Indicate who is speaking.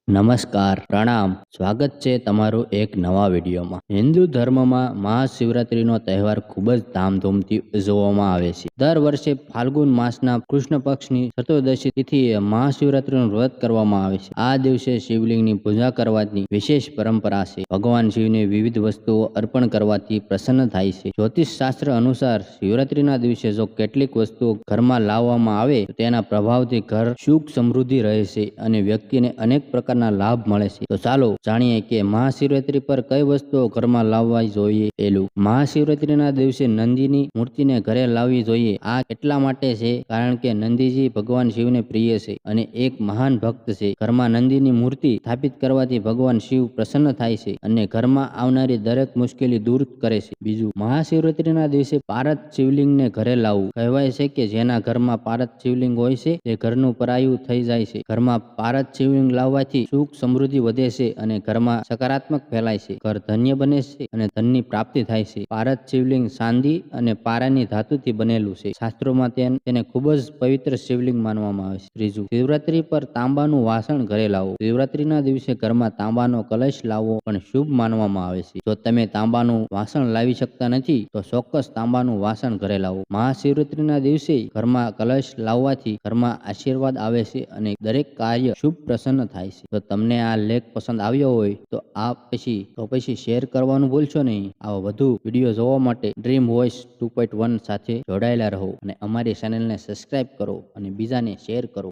Speaker 1: નમસ્કાર, પ્રણામ, સ્વાગત છે તમારું એક નવા વિડીયોમાં। હિન્દુ ધર્મમાં મહાશિવરાત્રિનો તહેવાર ખૂબ જ ધામધૂમથી ઉજવવામાં આવે છે। દર વર્ષે ફાલ્ગુન માસના કૃષ્ણ પક્ષની ચતુર્દશી તિથિએ મહાશિવરાત્રિનું વ્રત કરવામાં આવે છે। આ દિવસે શિવલિંગની પૂજા કરવાની વિશેષ પરંપરા છે। ભગવાન શિવને વિવિધ વસ્તુઓ અર્પણ કરવાથી પ્રસન્ન થાય છે। જ્યોતિષ શાસ્ત્ર અનુસાર શિવરાત્રિના દિવસે જો કેટલીક વસ્તુઓ ઘરમાં લાવવામાં આવે તો તેના પ્રભાવથી ઘર સુખ સમૃદ્ધિ રહે છે અને વ્યક્તિને અનેક પ્રકારના લાભ મળે છે। તો ચાલો જાણીએ કે મહાશિવરાત્રી પર કઈ વસ્તુઓ ઘરમાં લાવવા જોઈએ। પહેલું, મહાશિવરાત્રીના દિવસે નંદીની મૂર્તિને ઘરે લાવવી જોઈએ। આ એટલા માટે છે કારણ કે નંદીજી ભગવાન શિવને પ્રિય છે અને એક મહાન ભક્ત છે। ઘરમાં નંદીની મૂર્તિ સ્થાપિત કરવાથી ભગવાન શિવ પ્રસન્ન થાય છે અને ઘરમાં આવનારી દરેક મુશ્કેલી દૂર કરે છે। બીજું, મહાશિવરાત્રીના દિવસે પારદ શિવલિંગને ઘરે લાવવું। કહેવાય છે કે જેના ઘરમાં પારદ શિવલિંગ હોય છે તે ઘરનું પરાયું થઈ જાય છે। ઘરમાં પારદ શિવલિંગ લાવવાથી સુખ સમૃદ્ધિ વધે છે અને ઘરમાં સકારાત્મક ફેલાય છે। ઘર ધન્ય બને છે અને ધનની પ્રાપ્તિ થાય છે। પારદ શિવલિંગ ચાંદી અને પારાની ધાતુથી બનેલું છે। શાસ્ત્રોમાં તેને ખૂબ જ પવિત્ર શિવલિંગ માનવામાં આવે છે। ત્રીજું, શિવરાત્રી પર તાંબાનું વાસણ ઘરે લાવો। શિવરાત્રીના દિવસે ઘરમાં તાંબાનો કલશ લાવવો પણ શુભ માનવામાં આવે છે। જો તમે તાંબાનું વાસણ લાવી શકતા નથી તો ચોક્કસ તાંબાનું વાસણ ઘરે લાવો। મહાશિવરાત્રીના દિવસે ઘરમાં કલશ લાવવાથી ઘરમાં આશીર્વાદ આવે છે અને દરેક કાર્ય શુભ પ્રસન્ન થાય છે। જો તમને આ લેખ પસંદ આવ્યો હોય તો પછી શેર કરવાનું ભૂલશો નહીં। આવા વધુ વિડીયો જોવા માટે ડ્રીમ વોઇસ 2.1 સાથે જોડાયેલા રહો અને અમારી ચેનલને સબસ્ક્રાઇબ કરો અને બીજાને શેર કરો।